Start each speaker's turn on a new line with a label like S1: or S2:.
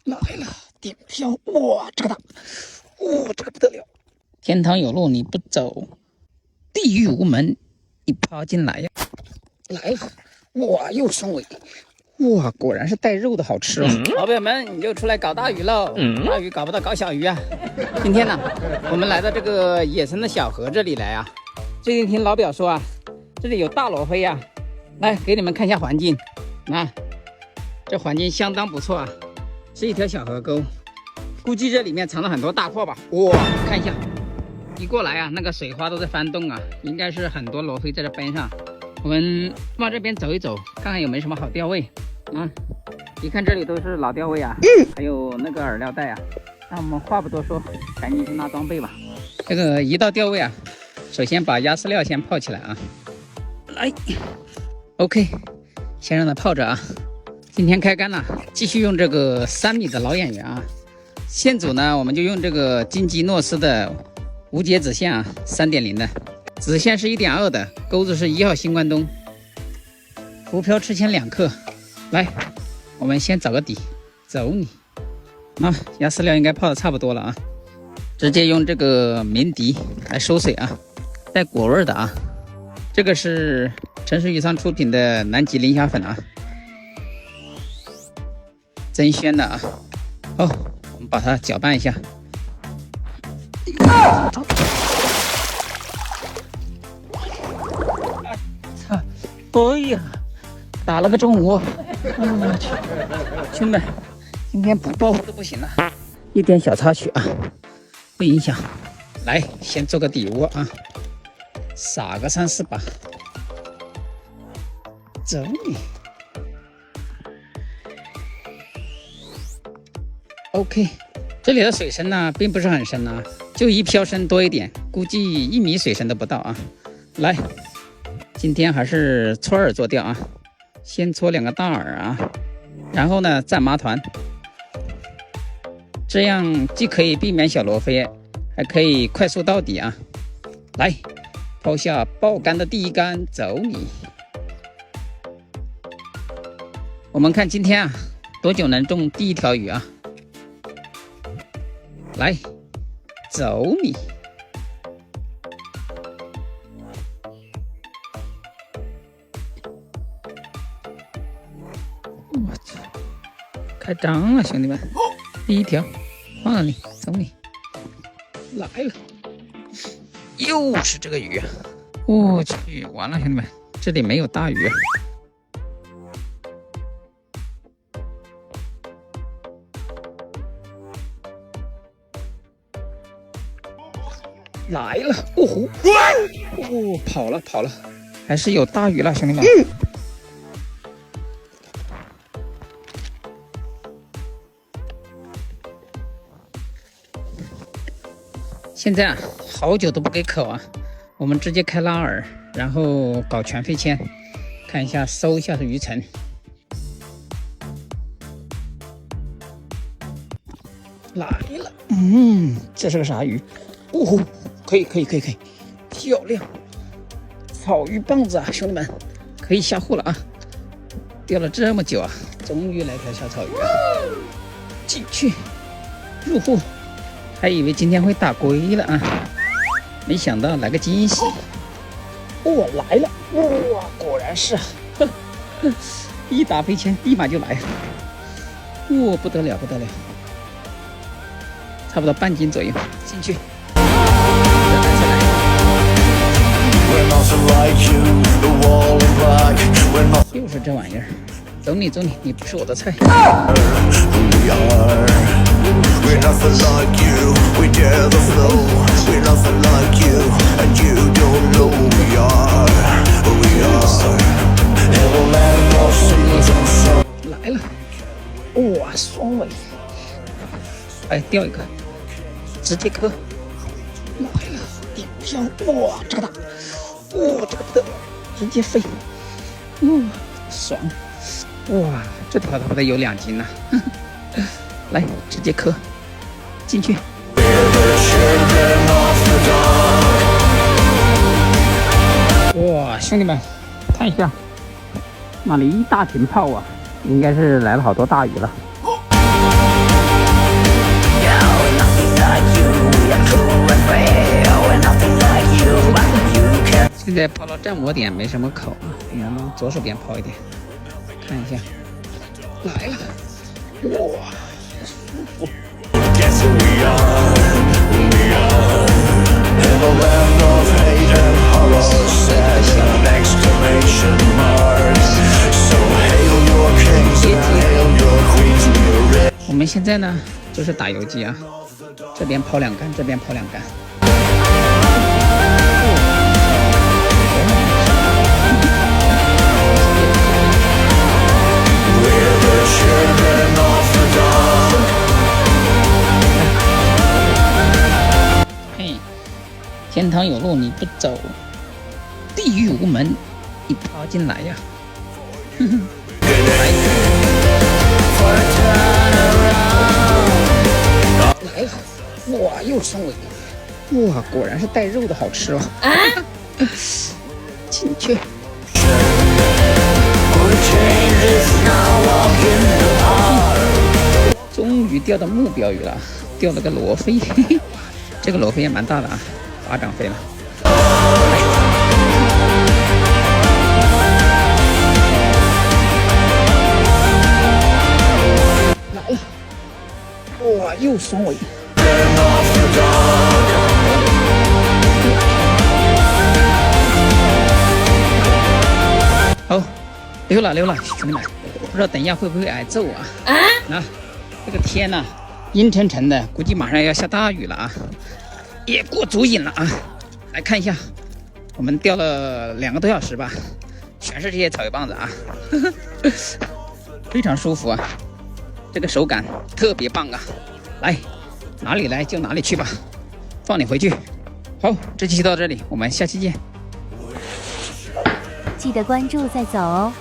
S1: 来了，顶漂！哇，这个大！哇，这个不得了！天堂有路你不走，地狱无门你爬进来呀！来了，哇，又双尾！哇，果然是带肉的好吃哦！老朋友们，又出来搞大鱼喽！大鱼搞不到搞小鱼啊！今天呢，我们来到这个野生的小河这里来啊。最近听老表说啊，这里有大罗非啊。来给你们看一下环境，这环境相当不错啊，是一条小河沟，估计这里面藏了很多大货吧。哇，看一下，一过来啊，那个水花都在翻动啊，应该是很多罗非在这边上。我们往这边走一走，看看有没有什么好钓位啊。一看这里都是老钓位啊，还有那个饵料袋啊。那我们话不多说，赶紧去拿装备吧。这个一到钓位啊，首先把鸭饲料先泡起来啊。来 ，OK， 先让它泡着啊。今天开竿了，继续用这个3米的老眼缘啊。线组呢，我们就用这个金基诺斯的无节子线啊，3.0的。子线是1.2的，钩子是1号新关东，浮漂吃铅2克。来，我们先找个底，走你。啊，鸭饲料应该泡的差不多了啊，直接用这个鸣笛来收水啊，带果味的啊。这个是城市渔商出品的南极磷虾粉啊，真鲜的啊。好，我们把它搅拌一下。哎呀，打了个中午，我去，兄弟们，今天不爆都不行了，一点小插曲啊，不影响。来，先做个底窝啊，撒个3、4把，走你。OK， 这里的水深呢，并不是很深啊，就1漂深多一点，估计1米水深都不到啊。来。今天还是搓饵做钓啊，先搓2个大饵啊，然后呢蘸麻团，这样既可以避免小罗非，还可以快速到底啊。来，抛下爆竿的第1竿，走你！我们看今天啊，多久能中第1条鱼啊？来，走你！我操！开张了，兄弟们！第1条，放了你，走你！来了，又是这个鱼啊！我去，完了，兄弟们，这里没有大鱼啊！来了，哦呼！哦，跑了，还是有大鱼了，兄弟们！现在啊，好久都不给口啊，我们直接开拉饵，然后搞全飞签，看一下收一下鱼层。来了，这是个啥鱼？哦吼，可以，漂亮！草鱼棒子啊，兄弟们，可以下货了啊！钓了这么久啊，终于来条小草鱼啊！进去，入货。还以为今天会打龟了啊，没想到来个惊喜！哇，来了！哇，果然是啊，一打飞签立马就来，哇，不得了，差不多半斤左右，进去。又是这玩意儿，走你，你不是我的菜。We're nothing like you, we dare the flow. We're nothing like you, and you don't know who we are. We are. Never let us see. 来了，哇，双尾，哎，钓一个，直接磕，来了，顶漂，哇，这个大，哇，这个不得了，直接飞，爽，哇，这条差不多有2斤呢，来，直接磕。进去，哇，兄弟们，看一下，那里一大群炮啊，应该是来了好多大雨了。现在跑到战磨点没什么口啊，咱们左手边跑一点，看一下，来了，哇，舒服。我们现在呢，就是打游击啊，这边抛2杆，这边抛2杆。嘿，天堂有路你不走，地狱无门你跑进来呀！来了，哇，又松尾，哇，果然是带肉的好吃啊！进去。终于钓到目标鱼了，钓了个罗非，这个罗非也蛮大的啊，巴掌飞了。来了，哇，又松尾。好，溜了，兄弟们，不知道等一下会不会挨揍啊？啊，这个天呐，阴沉沉的，估计马上要下大雨了啊，也过足瘾了啊。来看一下，我们钓了2个多小时吧，全是这些草鱼棒子啊，非常舒服啊，这个手感特别棒啊。来，哪里来就哪里去吧，放你回去。好，这期到这里，我们下期见。
S2: 记得关注再走哦。